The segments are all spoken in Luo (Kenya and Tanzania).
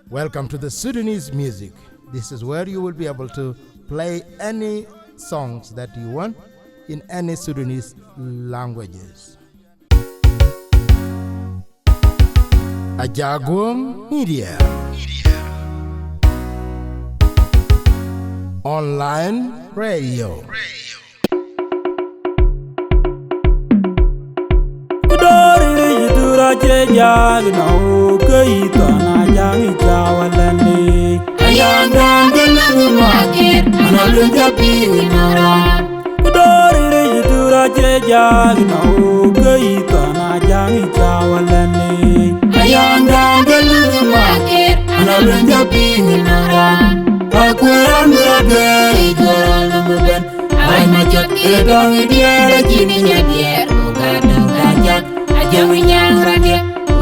Welcome to the Sudanese music. This is where you will be able to play any songs that you want in any Sudanese languages. Ajagum Media. Online radio.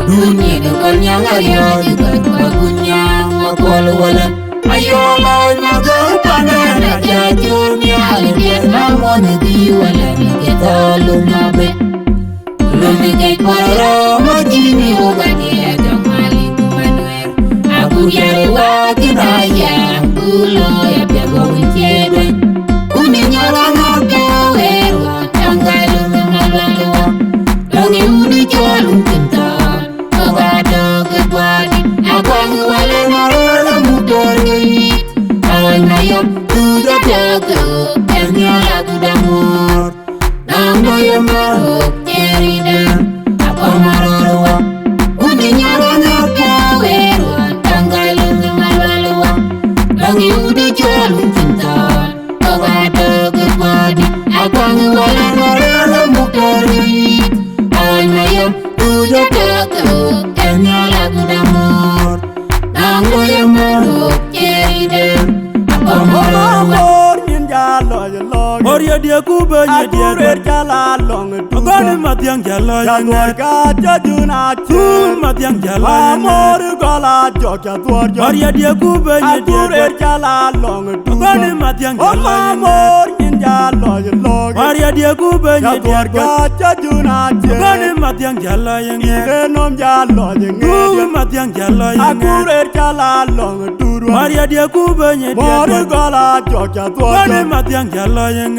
Dunia dekolnya ngayo juga bagunya ngakol wala ayo mau mago panen aja dunia alir namon di wala kita lumabe lumike kororo majini ubani jamali kumanwer aku yare wakinaya bulo ya pego winchedwe uninyala ngako ero tangalu ngalalu langi uni cholum kinta dia kubenya dia berjalan long agani matiang jalan yang kaca junacun matiang jalan amor gala jogja tuarja Maria dia kubenya dia berjalan long agani matiang jalan amor jalan long Maria dia kubenya dia kaca junacun agani matiang jalan yang enom jalan yang matiang jalan yang aku berjalan long turu Maria dia kubenya dia gala jogja tuarja agani matiang jalan yang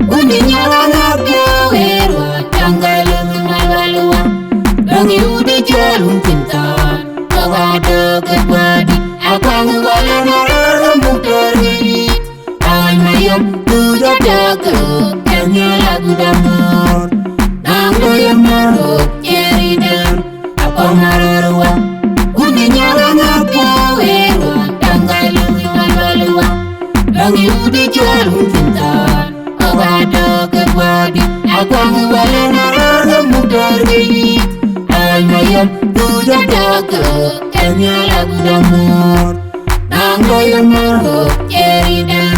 Uninyala ngako ero tangalu ngalaluwa Langi udi jolum cinta Kawado kebadi Akang wala marala mukari Awan mayom tuja jaga Kanya lagu damur Nanggo yang maruk jeriden Apa mararwa Uninyala ngako ero tangalu ngalaluwa Langi udi jolum cinta Kawado kebadi Akang wala marala mukari Awan mayom tuja jaga Kanya lagu damur Nanggo yang maruk jeriden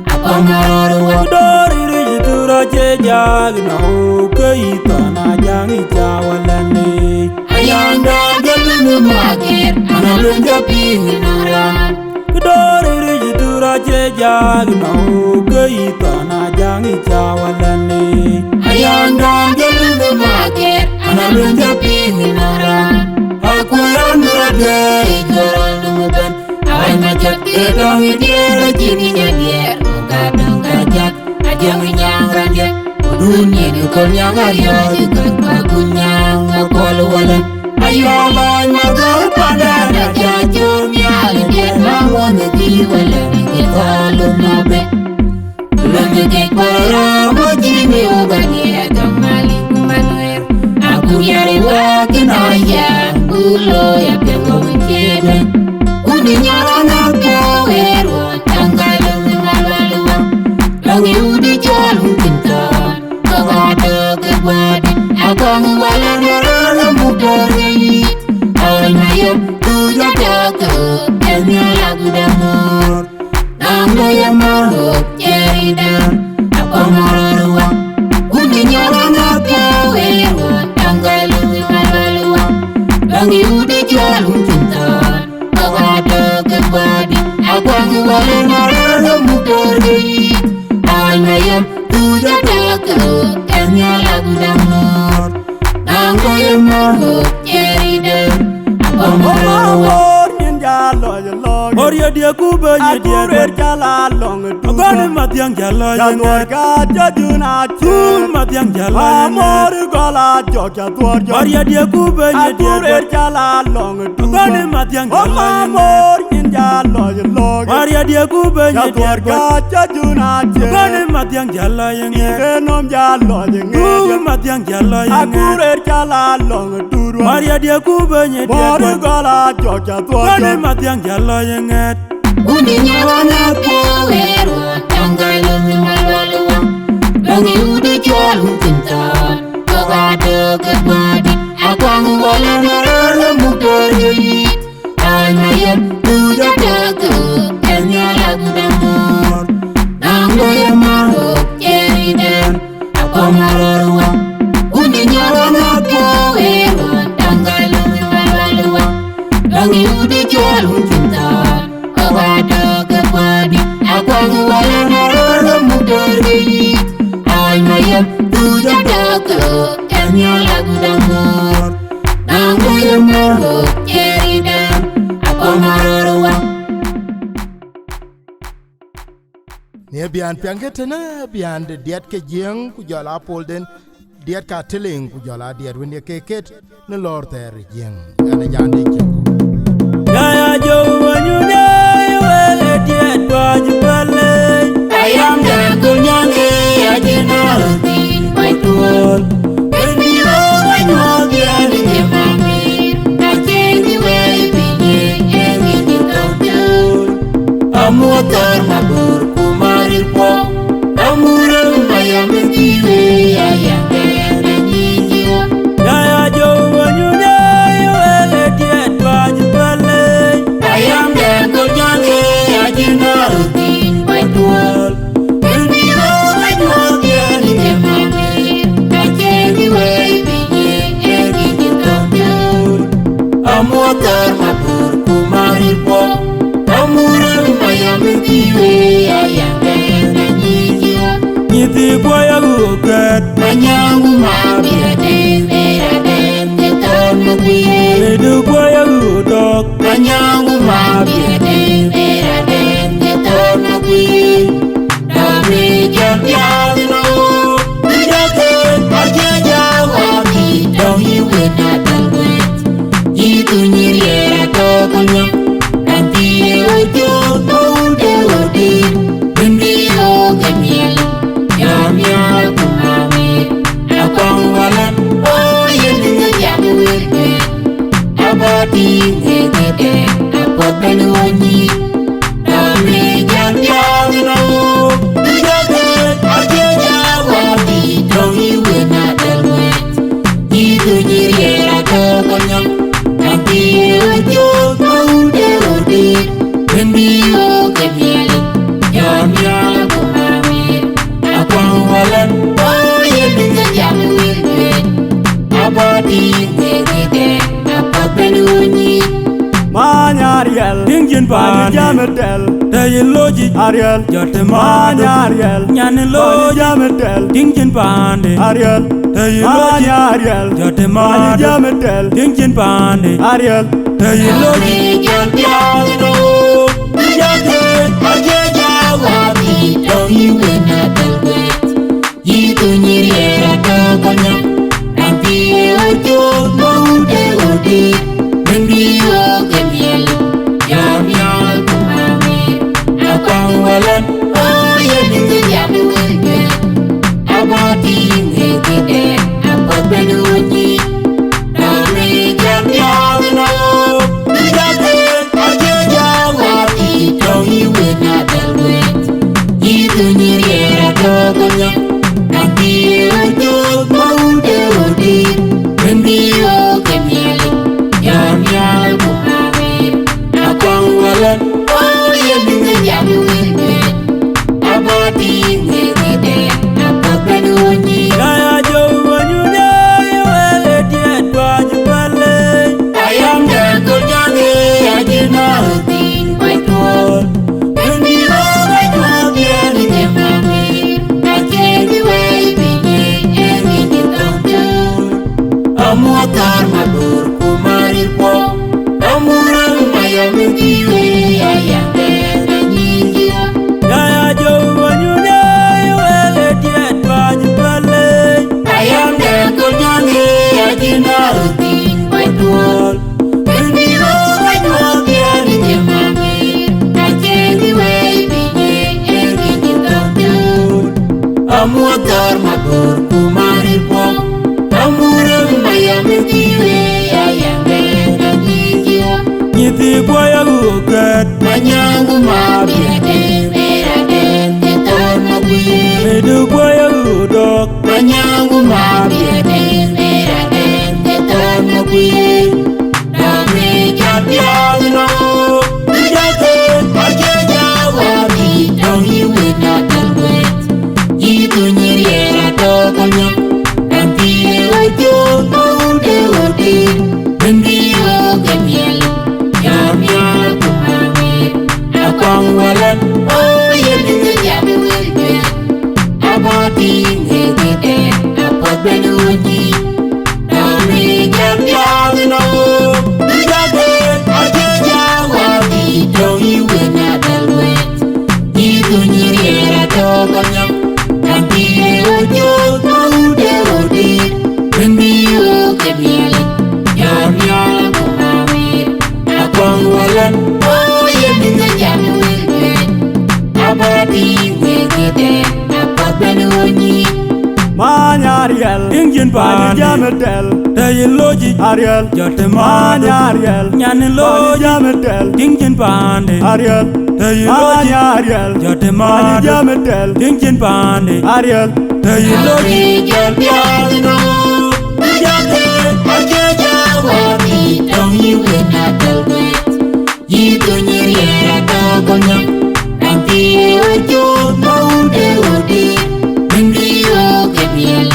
Apa mararwa Dori tura jejag na ukaita na jangi jawalani Ayanda galunu magir Analunja pinginuran Dori tura jejag na ukaita na jangi jawalani Ayanda galunu magir Analunja pinginuran Aku yang berada Ikoran lumuban Awai macet Edong idiara Jininya biar Kadang kajak Ajang inyang ranjak Dunia dukolnya ngayo Ikan bagunya ngakol walan Ayo lawan magal padan Aja jumya Alir namon di walan Kita lumabe Lumike kororo Majini ubani Ajang mali kumanwer Aku yari wakinaya Bulo ya pego winchedwe Uninyala ngako ero Tangalu ngalaluwa Langi udi jolum cinta Kawado kebadi Akang wala marala mukari Awan mayom tuja jaga Kanya lagu damur Nanggo yang maruk jeriden Apa mararwa Uninyala ngako ero Tangalu ngalaluwa Langi udi jolum cinta Kawado kebadi Akang wala marala mukari Awan mayom tuja jaga Kanya lagu damur Nanggo yang maruk jeriden Apa mararwa jalo long Oria dia kuba ye dia Akurer jala long Ogoni matiang jalo Jadwar ka jajuna chul matiang jalo Amor gola jokya dwar jok Oria dia kuba ye dia Akurer jala long Ogoni matiang jalo Amor in jalo long Oria dia kuba ye dia Jadwar ka jajuna chul Ogoni matiang jalo yenge Genom jalo yenge Matiang jalo yenge Akurer jala long Duru Oria dia kuba ye dia Amor gola jokya dwar jok Ogoni matiang jalo yenge Uni nyawana poero Tanggalu malwaluwa Longi ude jual hukuntan Kogado kebadi Akwang wala narala mukari Anayam tuja dagu Kanya lagu damur Nanggo yang maruk Jeriden Akwang malaruwa Uni nyawana poero Tanggalu malwaluwa Longi ude jual hukuntan Kogado kebadi Akwang wala narala mukari Anayam tuja dagu Kanya lagu damur Nanggo yang maruk Jeriden Akwang malaruwa ne bian piangetena bian de diet ke jeng ku jala polden diet ka teling ku jala diet wende ke ket ne lor ter jeng ana jande jeng Yaya jo wanyunya wele diet waj pale Ayam jago nyange ajena roti Waitul Bendiro wanyogi alinge mami Kajengi wei pinye engi jitautul Amuatar mabur kumarir po Amurang bayam ngiwe ayam kene nyingiwa Yaya jo wanyunya wele diet waj pale Ayam jago nyange ajena roti Waitul Bendiro wanyogi alinge mami Kajengi wei pinye engi jitautul Amuatar mabur kumarir po Amurang bayam ngiwe ayam kene nyingiwa Nyithi kwaya guket Manyangu mabirade verade Neton mugwire Edu kwaya gudok Manyangu mabirade verade Neton mugwire Dame jambyadino Bijake ajeja wami Dong iwe na dalwet Jitu nyiriera tokunyam Nanti ojo maude odin Bendiro gemielu Yamyal kumame Akwang walan Oye ninga jamu wirke Abadi ngegede Apot beluanyi Dame jambyadino Bijake ajeja wami Dong iwe na dalwet Jitu nyiriera tokunyam Nanti ojo maude odin Bendiro gemielu Yamyal kumame Akwang walan Oye ninga jamu wirke Abadi ngegede Apot beluanyi Manyariel Dingjin pani jametel Dayin loji Ariel Jote Manyariel Nyane loji jametel Dingjin pande Ariel Dayin loji Ariel Jote Manyariel jametel Dingjin pande Ariel Dayin loji Jambyadino Bijake ajeja wami Dong iwe na dalwet Jitu nyiriera tokunyam Nanti ojo maude odin Bendiro gemielu Yamyal kumame Akwang walan Oye ninga jamu wirke Abadi ngegede Apot beluanyi Dame jambyadino Bijake ajeja wami Dong iwe na dalwet Jitu nyiriera tokunyam Nanti ojo maude odin Bendiro gemielu Yamyal kumame Akwang walan Oye ninga jamu wirke Abadi ngegede Apot beluanyi Yaya jo wanyunya wele diet waj pale Ayam jago nyange ajena roti Waitul Bendiro wanyogi alinge mami Kajengi wei pinye engi jitautul Amuatar mabur kumarir po Amurang bayam ngiwe boya ugat Manyangu mabiade Merade Keton magwi Medu boya udok Manyangu mabiade Merade Keton magwi Dame jabiang no Ujake Ajeja wabi Don't you win not the wet Itu nyiriera tokonya Nanti ojo Maude ode Bendio gemiel Yamial kumamir Akwang walan Oh yedinga jabi wilbel Abati ngegede Apat benuji Dami jabiang no Ujake Ajeja wabi Don't you win adal wet Itu nyiriera tokonya Nanti ojo Maude ode Bendio gemiel Yamial kumamir Akwang walan Oh yedinga jabi wilbel Abati ngegede Apat benuji Manyariel Ingin pani jametel Dayin loji Ariel Jote Manyariel Nyanin loji jametel Ingin pani Ariel Dayin loji Ariel Jote Manyariel jametel Ingin pani Ariel Dayin loji jabiang no Ujake Ajeja wabi Don't you win adal wet Itu nyiriera tokonya Nanti ojo Maude ode Bendio gemiel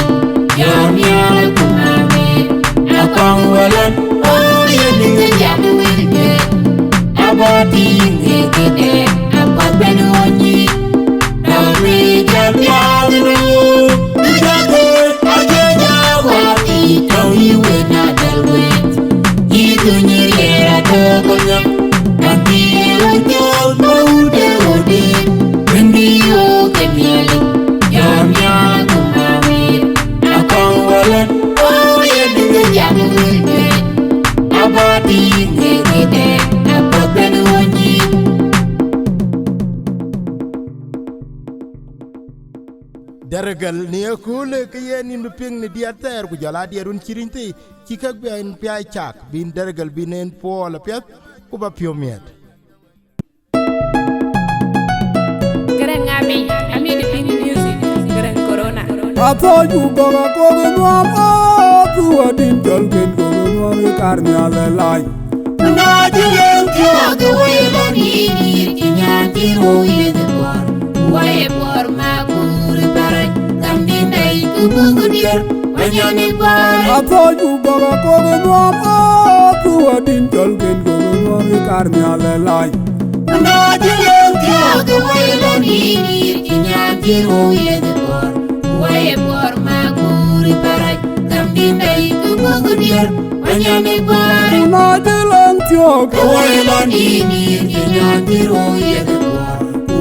Yamial kumamir Akwang walan Oh yedinga jabi wilbel Abati ngegede Apat benuji Dami jabiang no Ujake Ajeja wabi Don't you win adal wet Itu nyiriera tokonya Nanti ojo Maude ode Bendio gemiel Yamial kumamir Akwang walan Oh yedinga jabi wilbel Abati ngegede Apat benuji Daragal ni akule ke yen in ping ni dia ter ku jala dia run chirinti chikak ben pai chak bin daragal binen pol pet ku ba piomiet Gerang ami di Pini Music, gerang Corona. I told you go to a din jolgen go karni ale lai. Najilen kyoge wayelon hinir kinyantir woyede bor Waye bor makuri baray Kambindai kubugudir Wanyane baray I told you go to a din jolgen go karni ale lai. Najilen kyoge wayelon hinir kinyantir woyede bor Waye bor makuri baray Kambindai kubugudir Wanyane baray Najilen kyoge wayelon hinir kinyantir woyede bor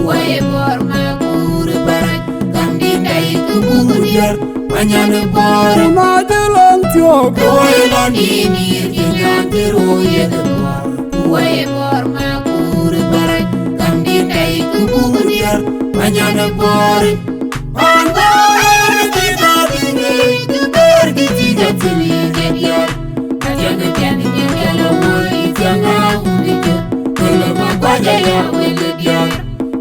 Waye bor makuri baray Kambindai kubugudir Wanyane baray Najilen kyoge wayelon hinir kinyantir woyede bor Waye bor makuri baray Kambindai kubugudir Wanyane baray Angore kita bine Kuber kita tuli jadiar Ajanga jani jengelo woi janga unito Kelo makwaja ya wele diar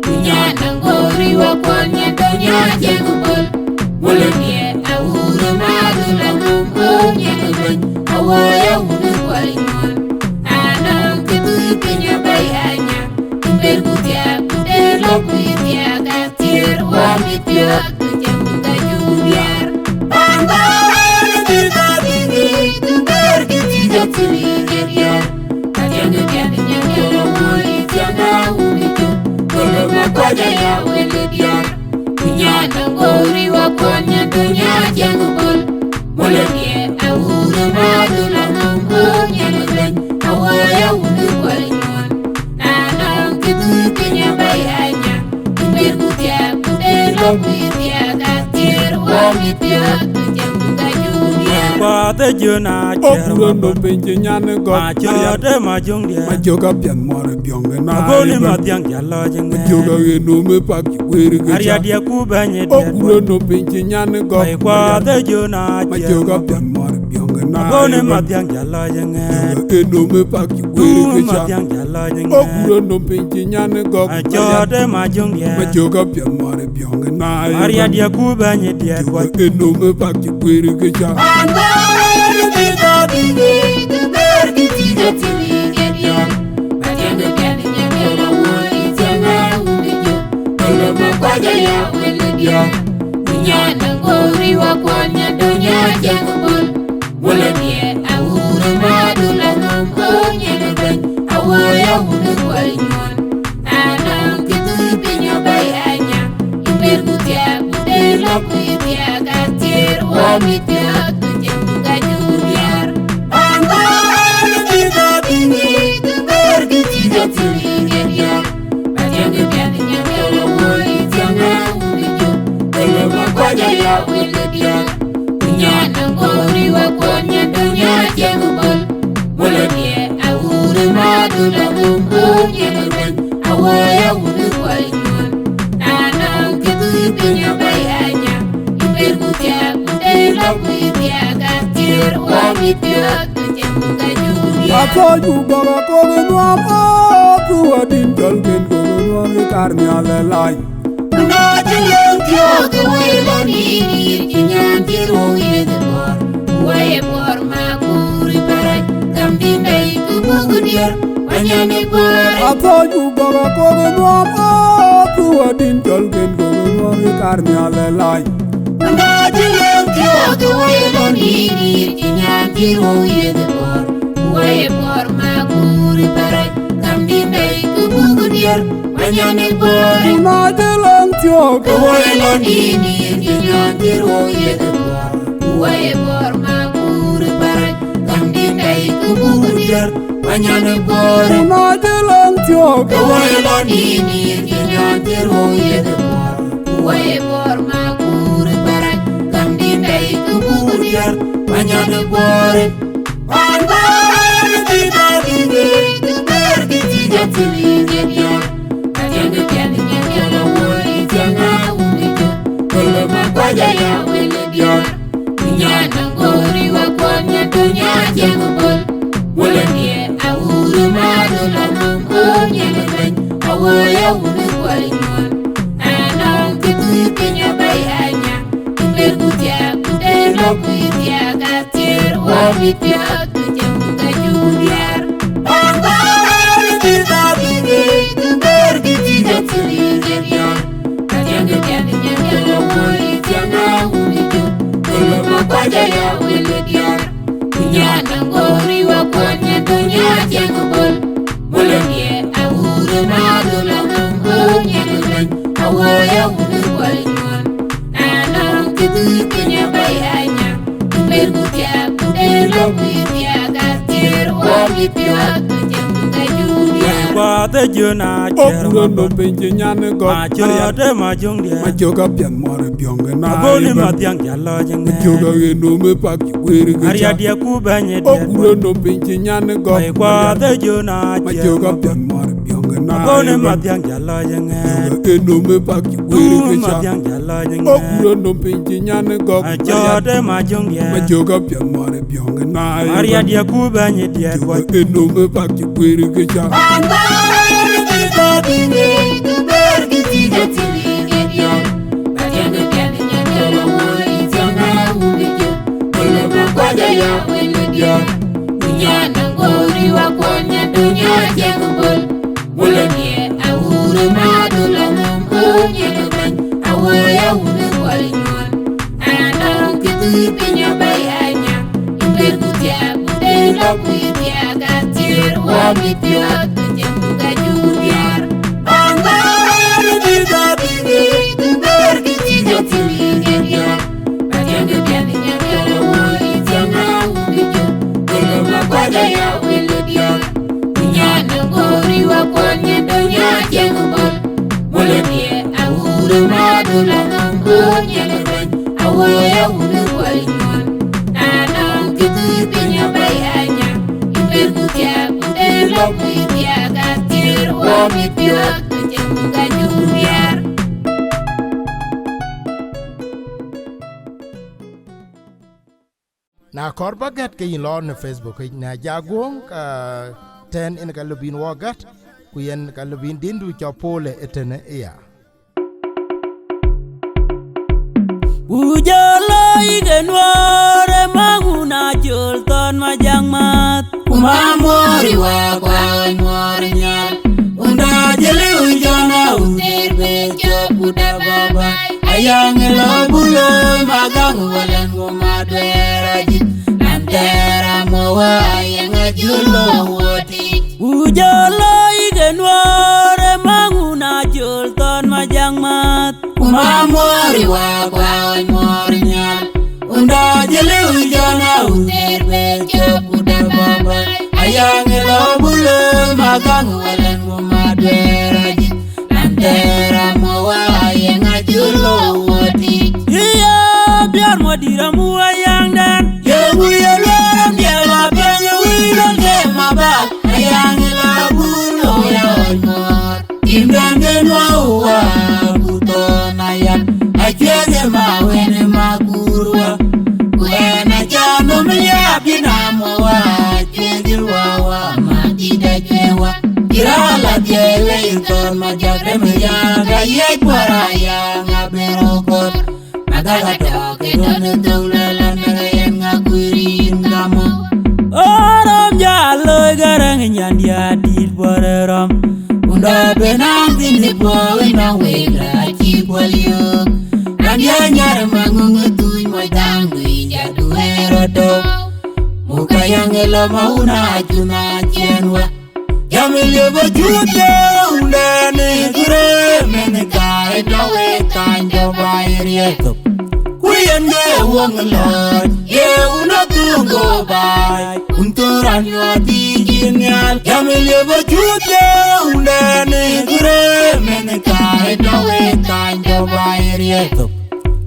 Dunya nangori wakwanya dunya jengubol Wole nie ahura madula numbo nyengubol Awaya unu kwalingon Anang ketui kenya bayanya Kumber kutia kuder lo kuitia Katir wamit biak Kujamuka jubiar Angore kita bine Kumber kita tuli jadiar Ajanga jani jengelo woi janga unito Kelo makwaja ya wele diar Dunya nangori wakwanya dunya jengubol Wole nie ahura madula numbo nyengubol Awaya unu kwalingon Anang ketui kenya bayanya Kumber kutia kuder lo kuitia Katir wamit biak Kujamuka jubiar Kwate juna Okurondo penje nyane go Machote majung dia Majoga pian more bionge na Agoni matiang jalo jenge Majoga eno me paki weri Arya gecha dia kubanye dia Okurondo penje nyane go Kwate juna Majoga pian more bionge na Gone madiang jalo yengen eno me pak Tu kwere cha madiang jalo yengen oguro no pinchi nyane go Achode majung ma dia joga pian mare biong na Maria dia kuba nye dia kwa eno me pak kwere cha Ato you goga kogo nuam o tu adin jol ken kogo nuam karmi ale lai Ato you goga kogo nuam o tu adin jol ken kogo nuam karmi ale lai Una jalan tio Una jalan tio Kwa te juna Oguro no pinchi nyane go Achode majung dia ma joga pian mare biong na Gone madiang jalo yengen joga eno me pak kwere Maria dia kuba nye dia oguro no pinchi nyane go Kwa te juna ma joga pian mare biong na Gone madiang jalo yengen eno me pak Tu kwere cha madiang jalo yengen oguro no pinchi nyane go Achode majung dia ma joga pian mare biong na Maria dia kuba nye dia kwa eno me pak kwere cha na korba gat ke yin lor na Facebook na jagong ka ten in ka lubin wagat ku yen ka lubin dindu cha pole etene ya Ujala igenware manguna julton majangmat Kumamori wa kwa mori nyal Unda jeli ujana unirbe chopuda baba Ayang lobulo magang walen gumadwera jit Antera mawa ayang ajulo woti Ujala igenware manguna julton majangmat Kumamori wa kwa mori nyal Unda jeli ujana unirbe chopuda baba Ayang lobulo magang walen gumadwera jit Antera mawa ayang ajulo woti Iya biar modira mua yang dan Yewu yelam yema penye wilo kema ba Ayang labulo ya onmor Imdangen wa uwa butona yak Achege mawene makurwa Kuena jano mliabi na mowa Achege wawa matida chewa Kirala jewe ilton majagre mliaga Yekwara ya ngaberokot Magaga toke donu tawlala Nagayen ngakurin gamo Oram jalo garang nyandia dil boreram Unda benang tindi powe na wega chipwal yuk Randia nyar mangungutuy moitangu inja duero do Muka yang elo mauna ajuna chenwa Yamilyo bajute undane kure Menekae dawe kanjo bayarieto Kuyende wong lord Ye unatungo bay Unturan yoti jinyal Yamilyo bajute undane kure Menekae dawe kanjo bayarieto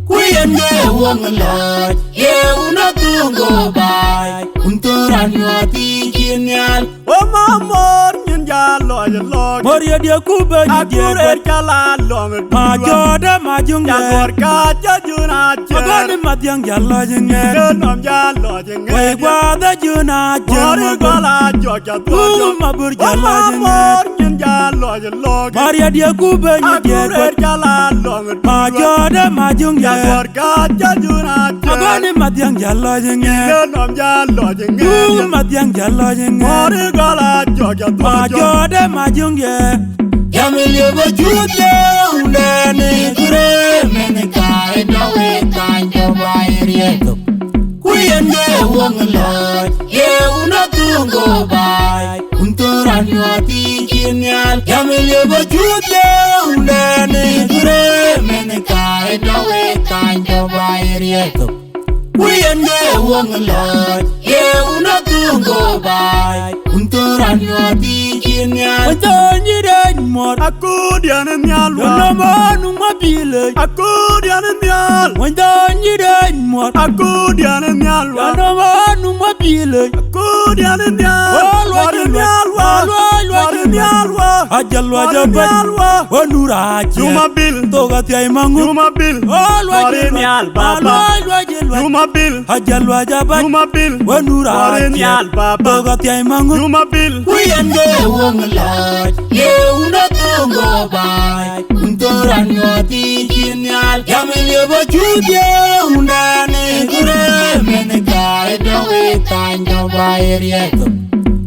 Kuyende wong lord Ye unatungo bay Unturan yoti jinyal Mamor nyin jalo jalo Moria dia kuba Akure kala long Majoda majung Jagor kaca juna jen Magani matyang jalo jengen Genom jalo jengen Wai guada juna jen Mori gala jokya tujo Mabur jalo jengen Mamor nyin jalo jalo Moria dia kuba Akure kala long Majoda majung Jagor kaca juna jen Magani matyang jalo jengen Genom jalo jengen Matyang jalo jengen Mori gala jokya tujo Majode majungye Yamilyo bajute undane kure Menekae dawe kanjo bayarieto Kuyende wong lord Ye unatungo bay Unturan yoti jinyal Yamilyo bajute undane kure Menekae dawe kanjo bayarieto Kuyende wong lord Ye unatungo bay Unturan yoti jinyal Antonyi den mor Aku diane nyal Nama nung mabile Aku diane nyal Antonyi den mor Aku diane nyal Nama nung mabile Aku diane nyal Wadi nyal Wadi nyal Ajal wajabat Wanura aja Yuma bil Toga tiay mangu Yuma bil Wadi nyal baba Yuma bil Ajal wajabat Yuma bil Wanura aja nyal baba Toga tiay mangu Yuma bil Kuyende wong lord Ye unatungo bay Unturan yoti jinyal Yamilyo bajute undane kure Menekae dawe kanjo bayarieto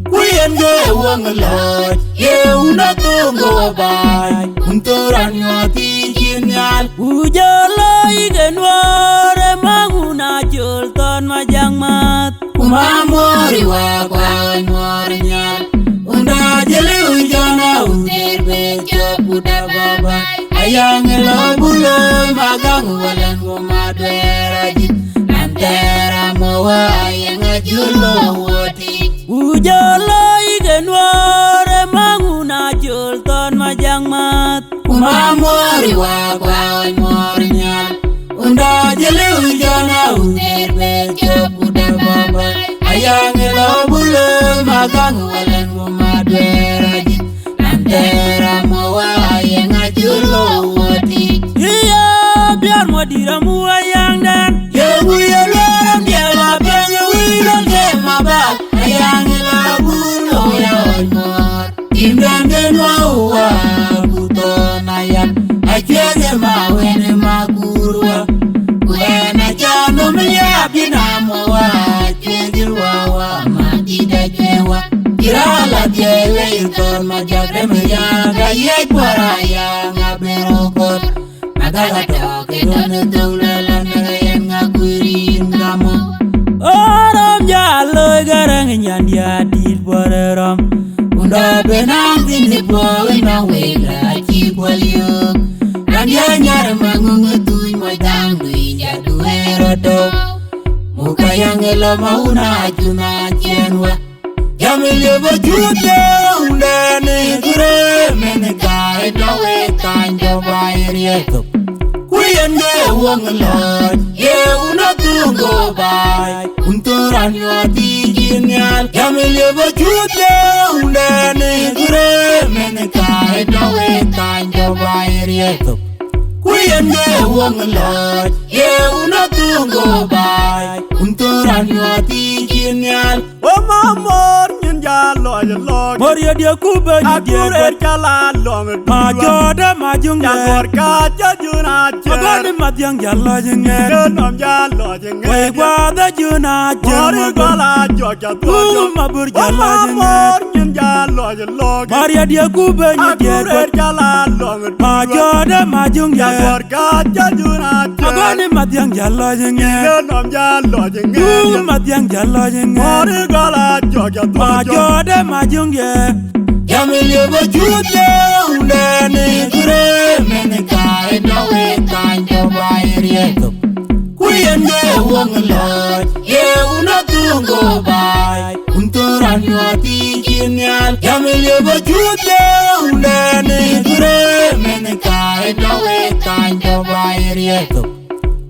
Kuyende wong lord Ye unatungo bay Unturan yoti jinyal Ujala igenware manguna julton majangmat Kumamori wa kwa mori nyal Unda jeli ujana unirbe chopuda baba Ayang lobulo magang walen gumadwera jit Antera mawa ayang ajulo woti Ujala igenware manguna julton majangmat Kumamori wa kwa mori nyal Unda jeli ujana unirbe chopuda baba Ayang lobulo magang walen gumadwera jit Antera mawa ayang ajulo woti Iya biar modira mua yang dan Yewu yelam yema penye wilo Irala jewe irton majagre meyaga ye poraya ngaberokot magaga toke don dulala ngen ngaguri ngamo Oram jalo garang nyandia di boreram unda benang tini poe na wela chi bolyo nandia nyar mangung tuj majang dui jadu erodo muka yang elo mauna juna chenwa Jamilye bajute undane gure meneka edawe kanjo bayerieto Kuyende wong lord ye unatungo bay unturan yoti jinyal Jamilye bajute undane gure meneka edawe kanjo bayerieto Kuyende wong lord ye unatungo bay unturan yoti jinyal O mamor nyan lo Moria dia kuba Akurer kala long Ma joda ma junge Jangor ka jajuna chen Agani madyang jalo jinge Genom jalo jinge Wei wada juna chen Mori gala jokya tuajo Mabur jalo Mamor jinge nyan jalo Moria dia kuba Akurer kala long Ma joda ma junge Jangor ka jajuna chen Agani madyang jalo jinge Genom jalo jinge Madyang jalo jinge Mori gala jokya Ma tuajo joda ma junge Jamilye bajute undane gure meneka edawe kanjo bayerieto Kuyende wong lord ye unatungo bay unturan yoti jinyal Jamilye bajute undane gure meneka edawe kanjo bayerieto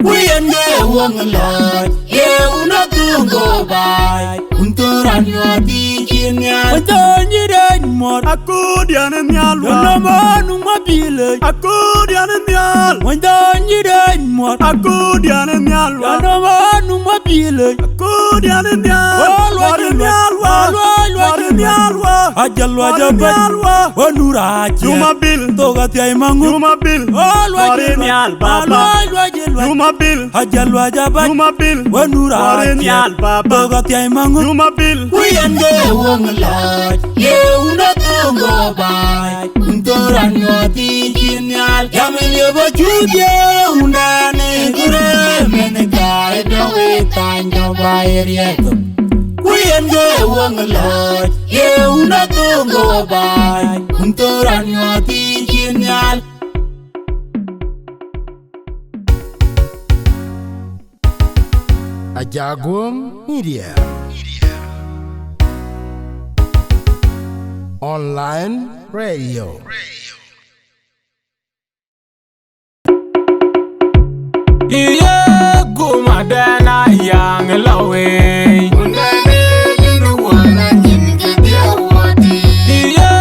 Kuyende wong lord ye unatungo bay unturan yoti jinyal Wantanyi den mor Aku diane nyalwa Namanu mabile Aku diane nyal Wantanyi den mor Aku diane nyalwa Namanu mabile Aku diane nyal Wari nyalwa Wari nyalwa Ajalwa Wari jabat nyalwa Wanura aje Yuma bil Toga tiay mangu Yuma bil Wari nyal baba Yuma bil Ajalwa jabat Yuma bil Wanura Wari aje nyal baba Toga tiay mangu Yuma bil Kuyende wong lord ye unatungo bay unturan yoti jinyal Jamilye bajute undane gure meneka edawe kanjo bayerieto Kuyende wong lord ye unatungo bay unturan yoti jinyal Ajagum Media. Online radio. Iye guma dana yang lawe Iye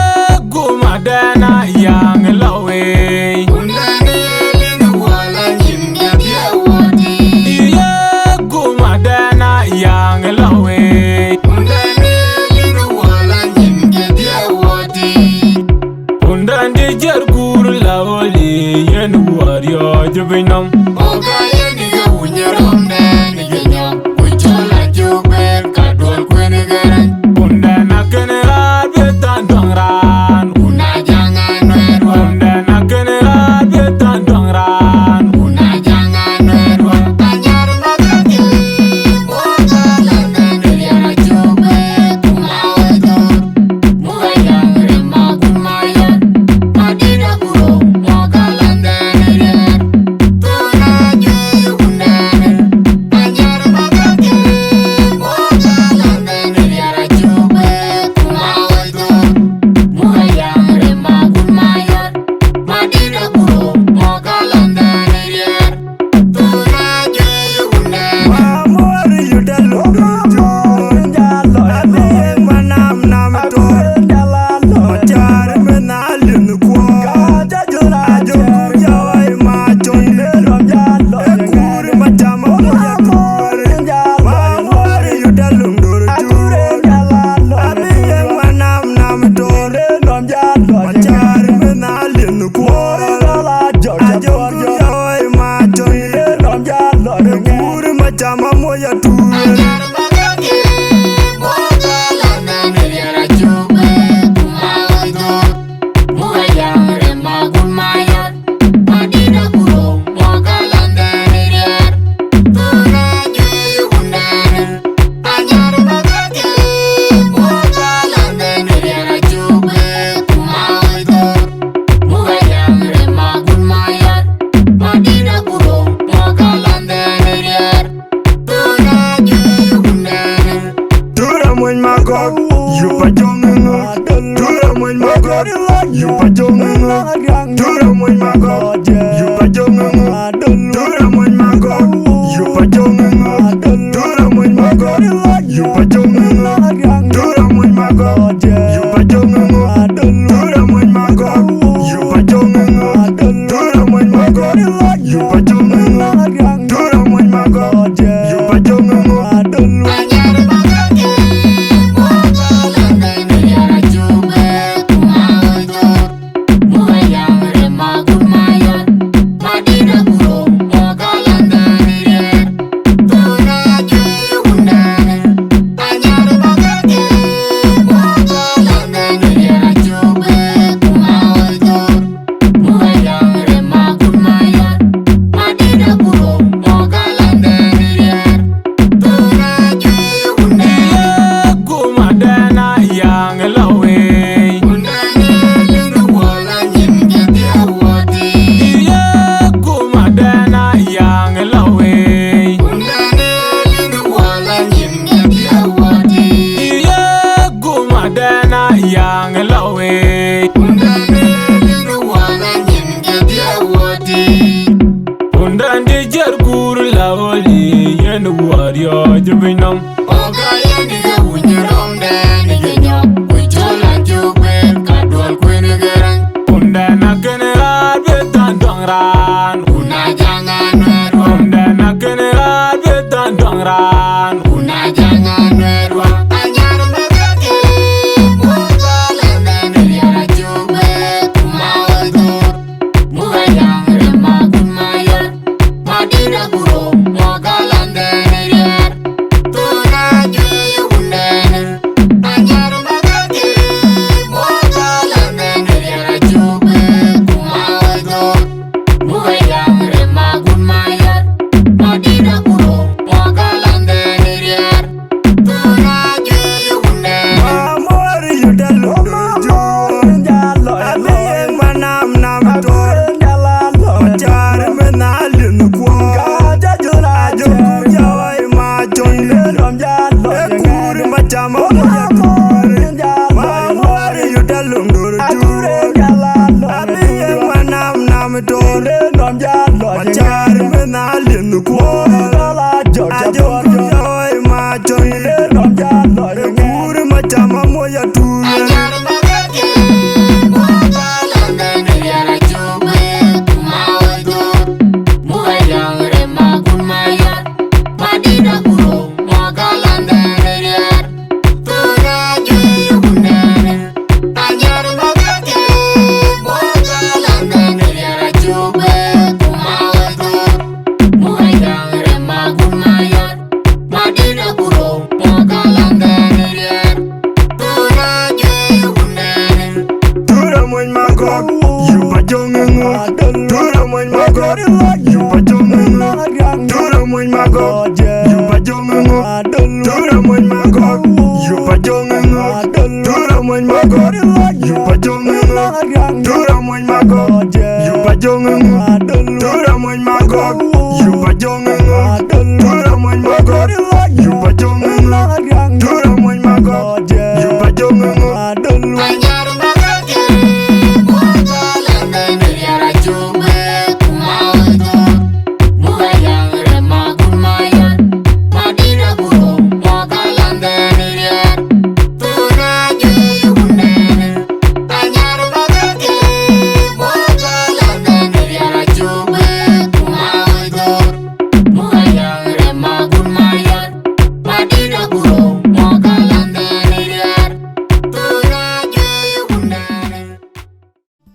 guma dana yang lawe Iye guma dana yang lawe Undan de jargur lawli yen wario jubinam Tuna yupa jongengo tura moy mago yupa jongengo tura moy mago yupa jongengo tura moy mago yupa jongengo tura moy mago yupa jongengo tura moy mago yupa jongengo tura moy mago yupa jongengo tura moy mago yupa jongengo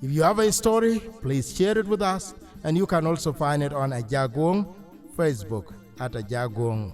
If you have a story, please share it with us, and you can also find it on Ajagong Facebook at Ajagong